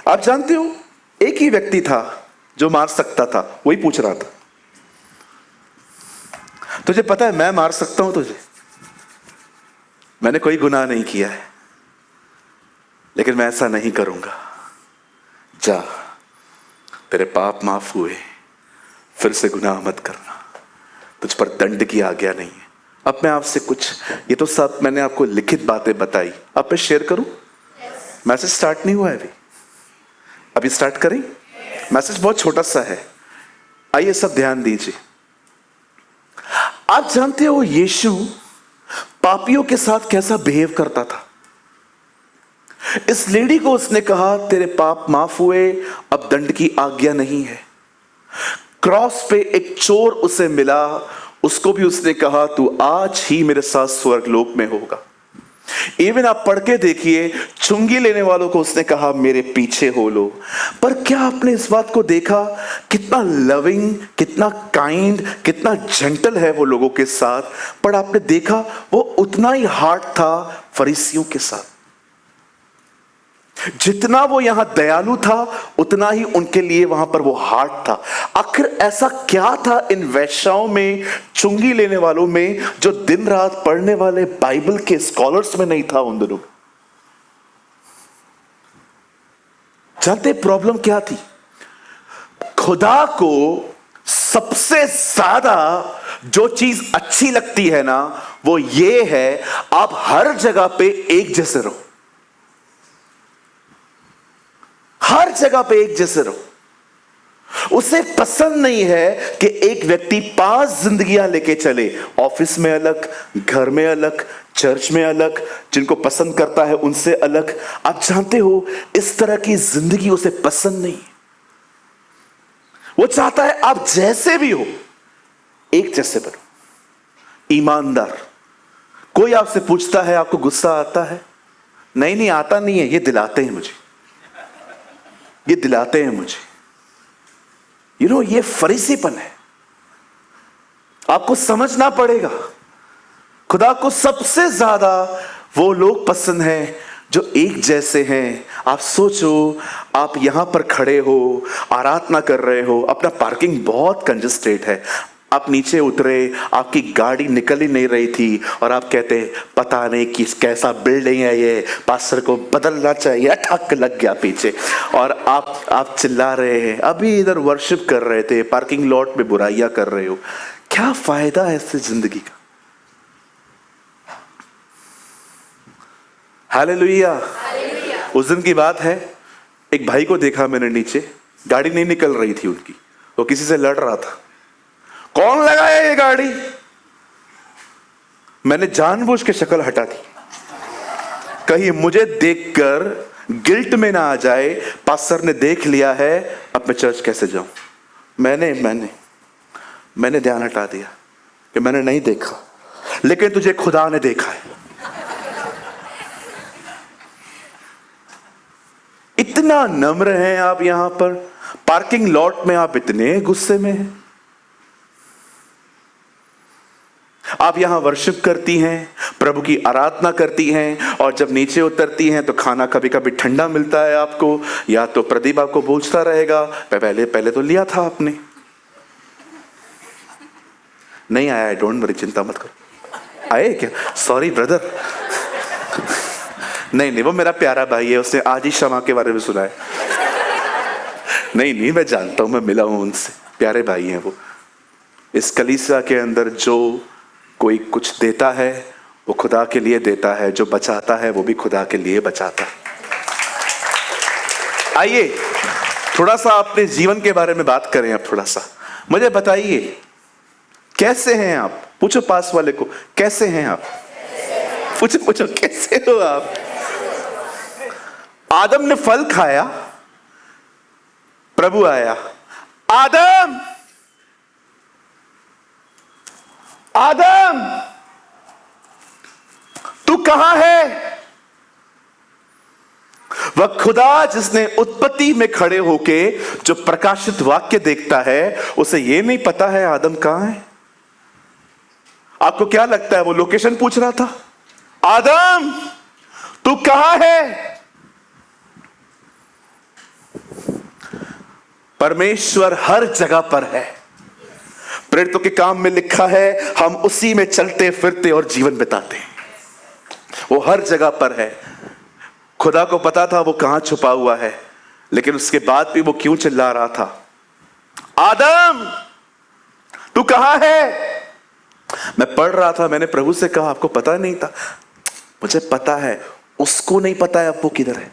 आप जानते हो एक ही व्यक्ति था जो मार सकता था, वही पूछ रहा था, तुझे पता है मैं मार सकता हूं तुझे, मैंने कोई गुनाह नहीं किया है, लेकिन मैं ऐसा नहीं करूंगा। जा, तेरे पाप माफ हुए, फिर से गुनाह मत करना, तुझ पर दंड की आज्ञा नहीं है। अब मैं आपसे कुछ, ये तो सब मैंने आपको लिखित बातें बताई, अब मैं शेयर करूं। मैसेज स्टार्ट नहीं हुआ है अभी स्टार्ट करें। मैसेज बहुत छोटा सा है, आइए सब ध्यान दीजिए। आप जानते हो यीशु पापियों के साथ कैसा बिहेव करता था? इस लेडी को उसने कहा, तेरे पाप माफ हुए, अब दंड की आज्ञा नहीं है। क्रॉस पे एक चोर उसे मिला, उसको भी उसने कहा, तू आज ही मेरे साथ स्वर्गलोक में होगा। इवन आप पढ़ के देखिए, चुंगी लेने वालों को उसने कहा, मेरे पीछे हो लो। पर क्या आपने इस बात को देखा, कितना लविंग, कितना काइंड, कितना जेंटल है वो लोगों के साथ। पर आपने देखा वो उतना ही हार्ड था फरीसियों के साथ। जितना वो यहां दयालु था उतना ही उनके लिए वहां पर वो हार्ड था। आखिर ऐसा क्या था इन वैश्याओं में, चुंगी लेने वालों में, जो दिन रात पढ़ने वाले बाइबल के स्कॉलर्स में नहीं था उन दिनों? जानते प्रॉब्लम क्या थी? खुदा को सबसे ज्यादा जो चीज अच्छी लगती है ना, वो ये है, आप हर जगह पे एक जैसे रहो, हर जगह पे एक जैसे रहो। उसे पसंद नहीं है कि एक व्यक्ति 5 जिंदगियां लेके चले, ऑफिस में अलग, घर में अलग, चर्च में अलग, जिनको पसंद करता है उनसे अलग। आप जानते हो इस तरह की जिंदगी उसे पसंद नहीं। वो चाहता है आप जैसे भी हो एक जैसे बनो, ईमानदार। कोई आपसे पूछता है आपको गुस्सा आता है? नहीं आता नहीं है, ये दिलाते हैं मुझे, ये दिलाते हैं मुझे। ये फरीसीपन है, आपको समझना पड़ेगा। खुदा को सबसे ज्यादा वो लोग पसंद हैं जो एक जैसे हैं। आप सोचो, आप यहां पर खड़े हो, आराधना कर रहे हो, अपना पार्किंग बहुत कंजस्टेड है, आप नीचे उतरे, आपकी गाड़ी निकल ही नहीं रही थी और आप कहते पता नहीं किस कैसा बिल्डिंग है ये, पास्टर को बदलना चाहिए, ठक लग गया पीछे, और आप चिल्ला रहे हैं। अभी इधर वर्शिप कर रहे थे, पार्किंग लॉट में बुराइयां कर रहे हो। क्या फायदा है इससे जिंदगी का? हालेलुया। उस दिन की बात है, एक भाई को देखा मैंने नीचे, गाड़ी नहीं निकल रही थी उनकी, वो किसी से लड़ रहा था। कौन लगाया ये गाड़ी? मैंने जानबूझ के शक्ल हटा दी, कहीं मुझे देखकर गिल्ट में ना आ जाए, पास्टर ने देख लिया है, अब मैं चर्च कैसे जाऊं। मैंने ध्यान हटा दिया कि मैंने नहीं देखा, लेकिन तुझे खुदा ने देखा है। इतना नम्र हैं आप यहां पर, पार्किंग लॉट में आप इतने गुस्से में हैं। आप यहां वर्शिप करती हैं, प्रभु की आराधना करती हैं, और जब नीचे उतरती हैं तो खाना कभी कभी ठंडा मिलता है आपको, या तो प्रदीप आपको पूछता रहेगा पहले पहले तो लिया था आपने, नहीं आया, डोंट वरी, चिंता मत करो। आए क्या? Sorry brother. नहीं, वो मेरा प्यारा भाई है, उसने आज ही क्षमा के बारे में सुना है। नहीं, मैं जानता हूं, मैं मिला हूं उनसे, प्यारे भाई हैं वो। इस कलीसिया के अंदर जो कोई कुछ देता है वो खुदा के लिए देता है, जो बचाता है वो भी खुदा के लिए बचाता है। आइए थोड़ा सा अपने जीवन के बारे में बात करें। अब थोड़ा सा मुझे बताइए, कैसे हैं आप? पूछो पास वाले को, कैसे हैं आप? पूछो कैसे हो आप? आदम ने फल खाया, प्रभु आया, आदम आदम तू कहां है? वह खुदा जिसने उत्पत्ति में खड़े होके जो प्रकाशित वाक्य देखता है, उसे यह नहीं पता है आदम कहां है। आपको क्या लगता है वो लोकेशन पूछ रहा था? आदम तू कहां है? परमेश्वर हर जगह पर है। प्रेरितों के काम में लिखा है, हम उसी में चलते फिरते और जीवन बिताते हैं। वो हर जगह पर है। खुदा को पता था वो कहां छुपा हुआ है, लेकिन उसके बाद भी वो क्यों चिल्ला रहा था, आदम तू कहां है? मैं पढ़ रहा था, मैंने प्रभु से कहा आपको पता नहीं था? मुझे पता है, उसको नहीं पता है अब वो किधर है।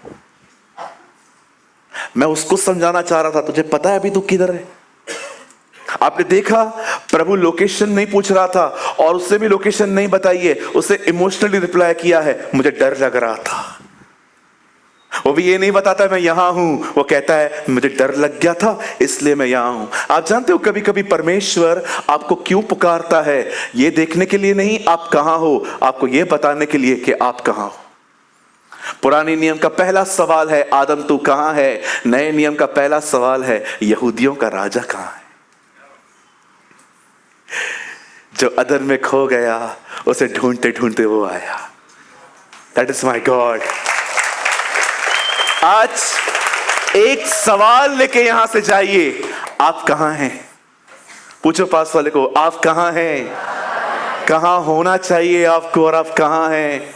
मैं उसको समझाना चाह रहा था, तुझे पता है अभी तू किधर है? आपने देखा, प्रभु लोकेशन नहीं पूछ रहा था, और उससे भी लोकेशन नहीं बताइए, उसे इमोशनली रिप्लाई किया है, मुझे डर लग रहा था। वो भी ये नहीं बताता मैं यहां हूं, वो कहता है मुझे डर लग गया था इसलिए मैं यहां हूं। आप जानते हो कभी कभी परमेश्वर आपको क्यों पुकारता है? ये देखने के लिए नहीं आप कहां हो, आपको ये बताने के लिए कि आप कहां हो। पुराने नियम का पहला सवाल है, आदम तू कहां है? नए नियम का पहला सवाल है, यहूदियों का राजा कहां है? जो अदन में खो गया, उसे ढूंढते ढूंढते वो आया। That is my God. आज एक सवाल लेके यहां से जाइए, आप कहां हैं? पूछो पास वाले को, आप कहां हैं? कहां होना चाहिए आपको, और आप कहां हैं?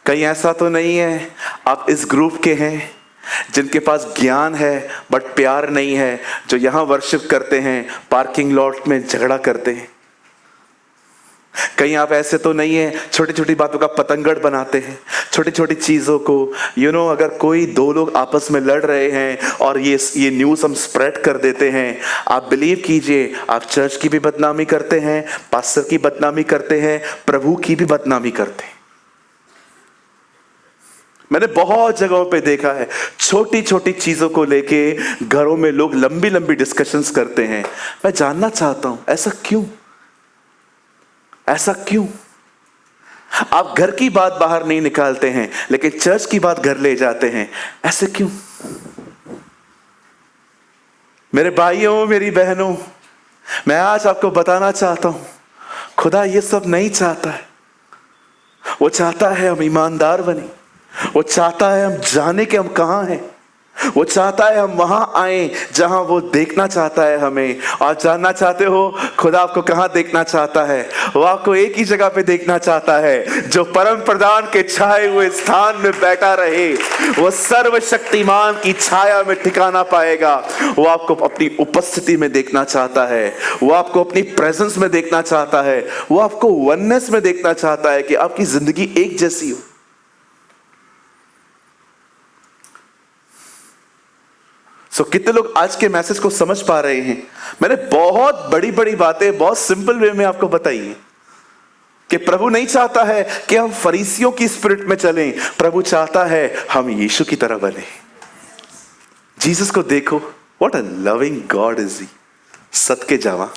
कहीं ऐसा तो नहीं है आप इस ग्रुप के हैं जिनके पास ज्ञान है बट प्यार नहीं है, जो यहां वर्शिप करते हैं पार्किंग लॉट में झगड़ा करते हैं? कहीं आप ऐसे तो नहीं है छोटी छोटी बातों का पतंगड़ बनाते हैं, छोटी छोटी चीजों को अगर कोई दो लोग आपस में लड़ रहे हैं और ये न्यूज़ हम स्प्रेड कर देते हैं, आप बिलीव कीजिए आप चर्च की भी बदनामी करते हैं, पास्टर की बदनामी करते हैं, प्रभु की भी बदनामी करते हैं। मैंने बहुत जगहों पे देखा है, छोटी छोटी चीजों को लेके घरों में लोग लंबी लंबी डिस्कशंस करते हैं। मैं जानना चाहता हूं ऐसा क्यों? ऐसा क्यों? आप घर की बात बाहर नहीं निकालते हैं लेकिन चर्च की बात घर ले जाते हैं, ऐसे क्यों? मेरे भाइयों, मेरी बहनों, मैं आज आपको बताना चाहता हूं, खुदा ये सब नहीं चाहता है। वो चाहता है हम ईमानदार बने, वो चाहता है हम जाने कि हम कहां हैं, वो चाहता है हम वहां आए जहां वो देखना चाहता है हमें। और जानना चाहते हो खुदा आपको कहां देखना चाहता है? वो आपको एक ही जगह पे देखना चाहता है, जो परम प्रधान के छाए हुए स्थान में बैठा रहे, वो सर्वशक्तिमान की छाया में ठिकाना पाएगा। वो आपको अपनी उपस्थिति में देखना चाहता है, वो आपको अपनी प्रेजेंस में देखना चाहता है, वो आपको वननेस में देखना चाहता है कि आपकी जिंदगी एक जैसी हो। कितने लोग आज के मैसेज को समझ पा रहे हैं? मैंने बहुत बड़ी बड़ी बातें बहुत सिंपल वे में आपको बताई है कि प्रभु नहीं चाहता है कि हम फरीसियों की स्पिरिट में चलें, प्रभु चाहता है हम यीशु की तरह बने। जीसस को देखो, what a loving God is he. सत के जावा,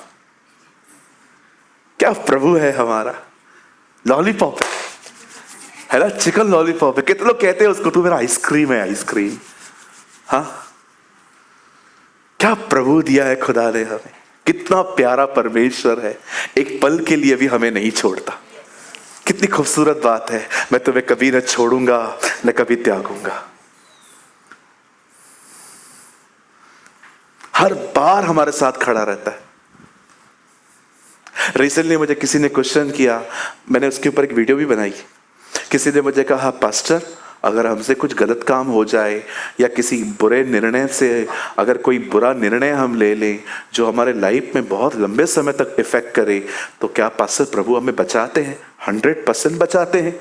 क्या प्रभु है हमारा। लॉलीपॉप है ना, चिकन लॉलीपॉप है। कितने लोग कहते हैं उसको, तू मेरा आइसक्रीम है, आइसक्रीम। हाँ, क्या प्रभु दिया है खुदा ने हमें, कितना प्यारा परमेश्वर है, एक पल के लिए भी हमें नहीं छोड़ता। कितनी खूबसूरत बात है, मैं तुम्हें कभी न छोड़ूंगा न कभी त्यागूंगा। हर बार हमारे साथ खड़ा रहता है। रिसेंटली मुझे किसी ने क्वेश्चन किया, मैंने उसके ऊपर एक वीडियो भी बनाई। किसी ने मुझे कहा, पास्टर अगर हमसे कुछ गलत काम हो जाए या किसी बुरे निर्णय से अगर कोई बुरा निर्णय हम ले लें जो हमारे लाइफ में बहुत लंबे समय तक इफेक्ट करे, तो क्या पास्टर प्रभु हमें बचाते हैं? 100% बचाते हैं।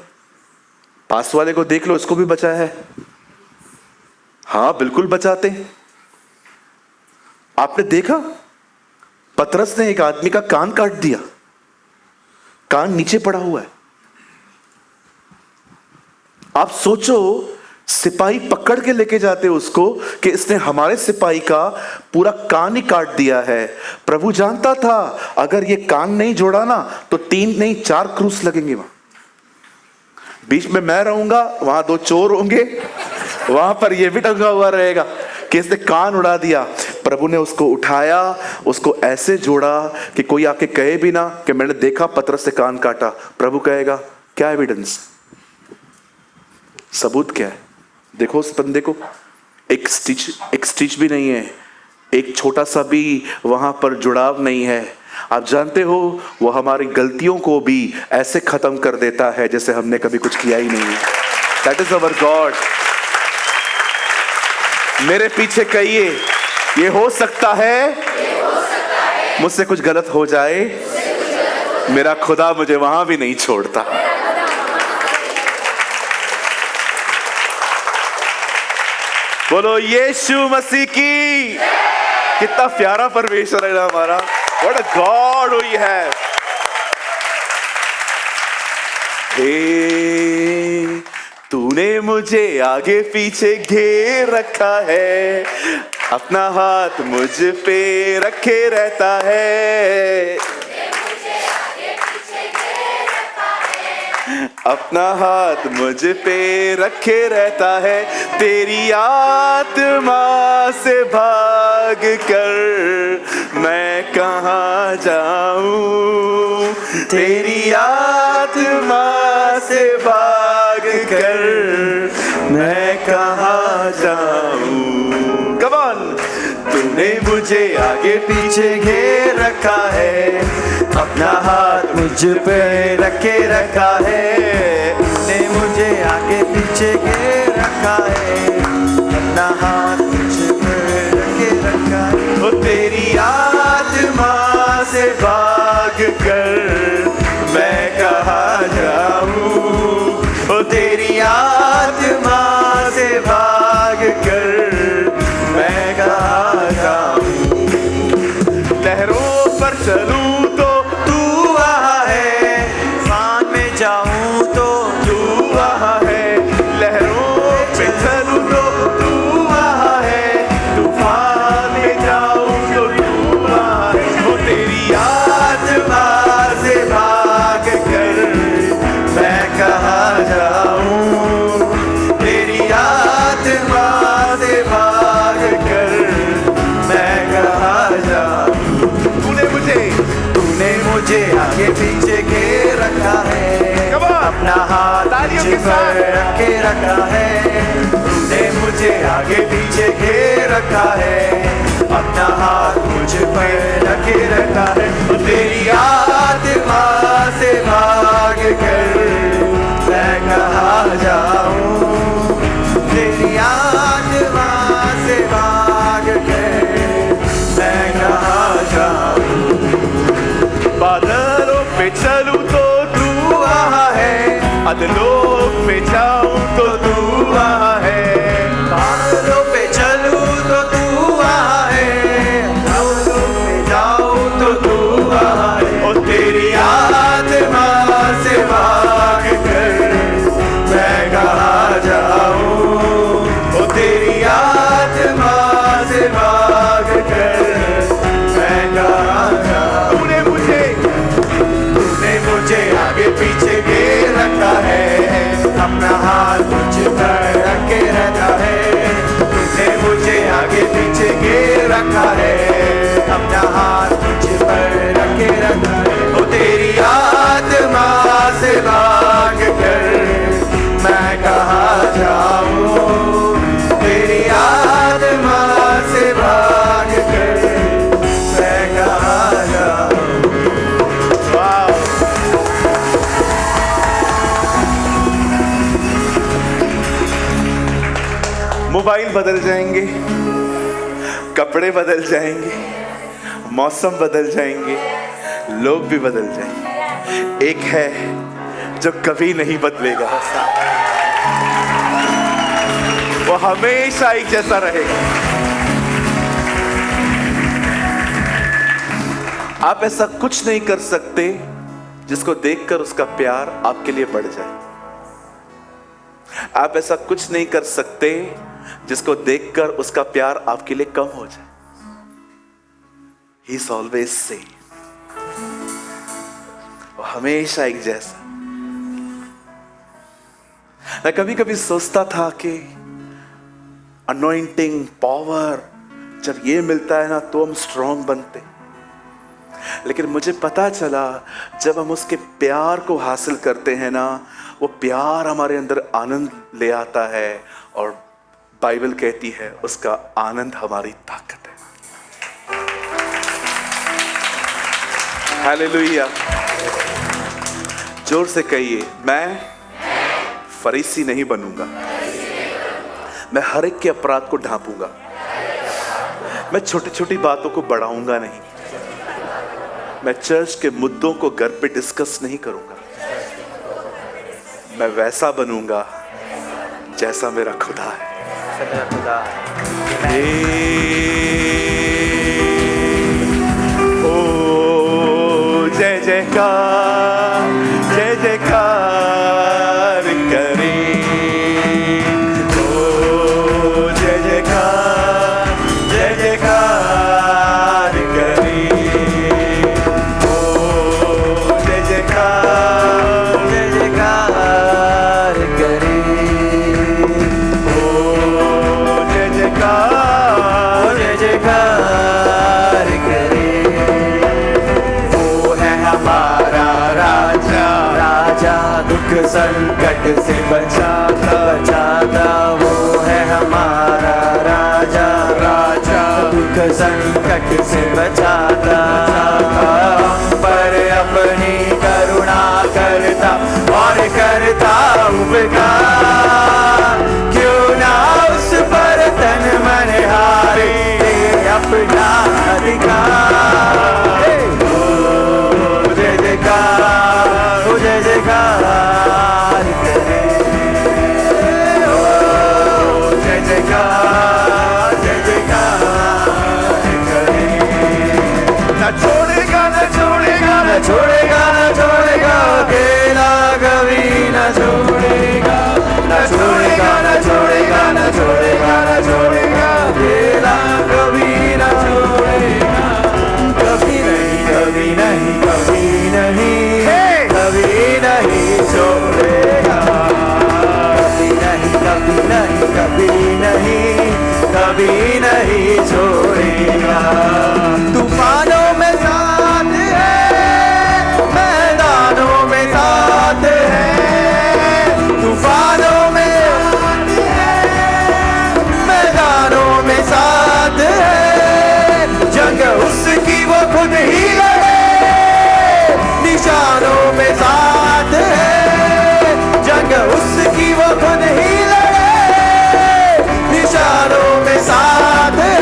पास वाले को देख लो, इसको भी बचाया है। हाँ, बिल्कुल बचाते हैं। आपने देखा, पतरस ने एक आदमी का कान काट दिया, कान नीचे पड़ा हुआ है। आप सोचो, सिपाही पकड़ के लेके जाते उसको कि इसने हमारे सिपाही का पूरा कान ही काट दिया है। प्रभु जानता था अगर ये कान नहीं जोड़ा ना तो 3 नहीं 4 क्रूस लगेंगे। वहां बीच में मैं रहूंगा, वहां 2 चोर होंगे, वहां पर ये भी टंगा हुआ रहेगा कि इसने कान उड़ा दिया। प्रभु ने उसको उठाया, उसको ऐसे जोड़ा कि कोई आके कहे भी ना कि मैंने देखा पतरस से कान काटा। प्रभु कहेगा, क्या एविडेंस, सबूत क्या है? देखो उस बंदे को, एक स्टिच भी नहीं है, एक छोटा सा भी वहां पर जुड़ाव नहीं है। आप जानते हो, वो हमारी गलतियों को भी ऐसे खत्म कर देता है जैसे हमने कभी कुछ किया ही नहीं है। That is our God. मेरे पीछे कहिए, ये हो सकता है मुझसे कुछ गलत हो जाए, मेरा खुदा मुझे वहां भी नहीं छोड़ता। बोलो यीशु मसीह की। कितना प्यारा परमेश्वर है ना हमारा। What a God we have। हे, तूने मुझे आगे पीछे घेर रखा है, अपना हाथ मुझ पे रखे रहता है। अपना हाथ मुझ पे रखे रहता है। तेरी आत्मा से भाग कर मैं कहाँ जाऊं, तेरी आत्मा से भाग कर मैं कहाँ जाऊं। Come on. तूने मुझे आगे पीछे घेर रखा है, अपना हाथ मुझ पे रखे रखा है। तूने मुझे आगे पीछे घेर रखा है, अपना हाथ मुझ पे रखे रखा है। ओ तेरी आत्मा से भाग कर मैं कहाँ जाऊं, ओ तेरी आत्मा से भाग कर मैं कहाँ जाऊं। लहरों पर चलूं तो तू वहाँ है, तूफान में जाऊं तो तू वहाँ है। लहरों पे चलूं तो तू वहाँ है, तूफान में जाऊं तो तू वहाँ है। वो तेरी आत्मा से भाग कर मैं कहाँ जाऊं, तेरी आत्मा से भाग कर मैं कहाँ जाऊं। तूने मुझे आगे पीछे घेर रखा है, अपना हाथ मुझ पर रखे रखा है। तूने मुझे आगे पीछे घेर रखा है, अपना हाथ मुझ पर रखे रखा है। तेरी आत्मा से भाग कर मैं कहाँ जाऊं, तेरी आत्मा से भाग कर मैं कहाँ जाऊं। बादलों पे चलूं तो तू वहाँ है, अदलों पे जाऊं तो तू वहाँ है। बादलों पे चलूं तो तू वहाँ है, अदलों पे जाऊं तो तू वहाँ है। ओ तेरी आत्मा से भाग कर मैं कहाँ जाऊं, ओ तेरी आत्मा से भाग कर मैं कहाँ जाऊं। तूने मुझे आगे पीछे घेर रखा है, मोबाइल बदल जाएंगे, कपड़े बदल जाएंगे, मौसम बदल जाएंगे, लोग भी बदल जाएंगे, एक है जो कभी नहीं बदलेगा, वो हमेशा एक जैसा रहेगा। आप ऐसा कुछ नहीं कर सकते जिसको देखकर उसका प्यार आपके लिए बढ़ जाए। आप ऐसा कुछ नहीं कर सकते जिसको देखकर उसका प्यार आपके लिए कम हो जाए। He is always same, वो हमेशा एक जैसा। मैं कभी कभी सोचता था कि अनॉइंटिंग पावर जब ये मिलता है ना तो हम स्ट्रांग बनते, लेकिन मुझे पता चला जब हम उसके प्यार को हासिल करते हैं ना, वो प्यार हमारे अंदर आनंद ले आता है, और बाइबल कहती है उसका आनंद हमारी ताकत है। हालेलुया। जोर से कहिए, मैं फरीसी नहीं बनूंगा, मैं हर एक के अपराध को ढांपूंगा, मैं छोटी छोटी बातों को बढ़ाऊंगा नहीं, मैं चर्च के मुद्दों को घर पे डिस्कस नहीं करूंगा, मैं वैसा बनूंगा जैसा मेरा खुदा है। ओ जय जयकार, जय जयकार करे, ओ जय जयकार, जय जयकार करे, ओ जय जयकार, जय जयकार करे, ओ जय जयकार, जय जयकार करे। वो है हमारा राजा, राजा दुख संकट से बचाता, बचाता। वो है हमारा राजा, राजा दुख संकट से बचाता, हम पर अपनी करुणा करता और करता उपकार, क्यों ना उस पर तन मन हारे दे अपना अधिकार। ओ जय जयकार, ओ जय जयकार करे, ओ जय जयकार, जय जयकार करे। न छोड़ेगा, न छोड़ेगा, न छोड़ेगा, न छोड़ेगा, अकेला कभी न छोड़ेगा, न छोड़ेगा, न छोड़ेगा, न छोड़ेगा, न छोड़ेगा, अकेला कभी न छोड़ेगा, कभी नहीं, कभी नहीं, कभी नहीं, कभी नहीं छोड़ेगा, कभी नहीं, कभी नहीं, कभी नहीं, कभी नहीं छोड़ेगा। तूफानों में साथ है, मैदानों में साथ है, तूफानों में साथ है, मैदानों में साथ है, जंग उसकी वो खुद ही लड़े, निशानों में साथ है, जंग उसकी वो खुद ही लड़े, निशानों में साथ है।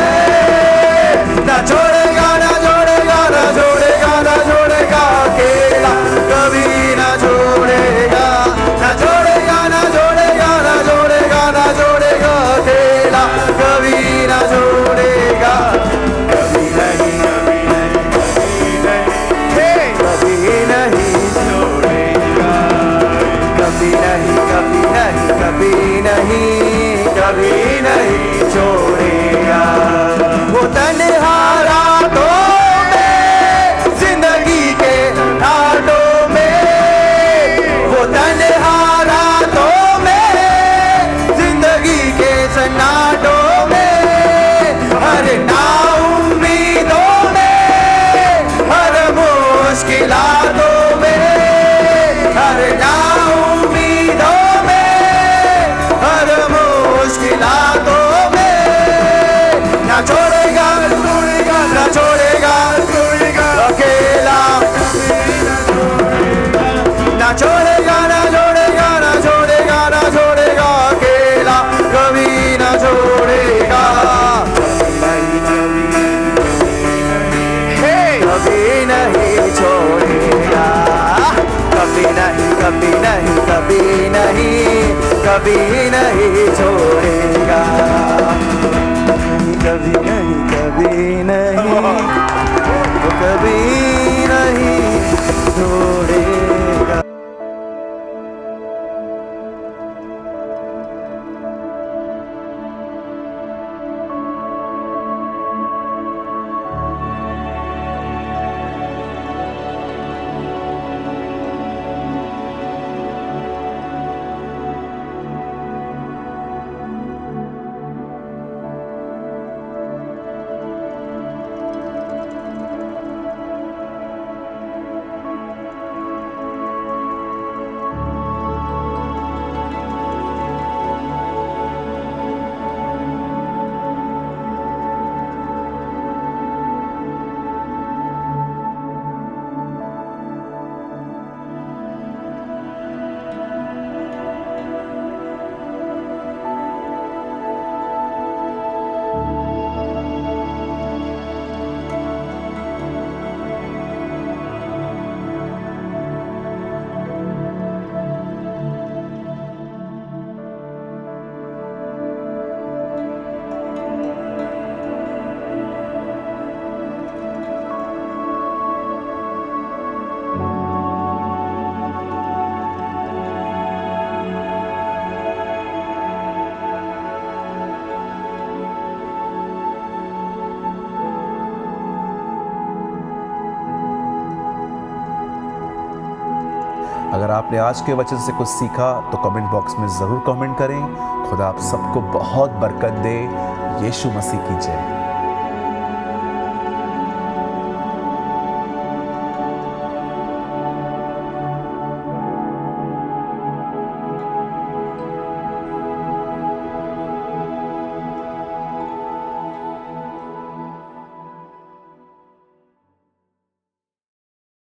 कभी नहीं छोड़ेगा, कभी नहीं, कभी नहीं, वो कभी नहीं छोड़ेगा। अगर आपने आज के वचन से कुछ सीखा तो कमेंट बॉक्स में ज़रूर कमेंट करें। खुदा आप सबको बहुत बरकत दे। यीशु मसीह की जय।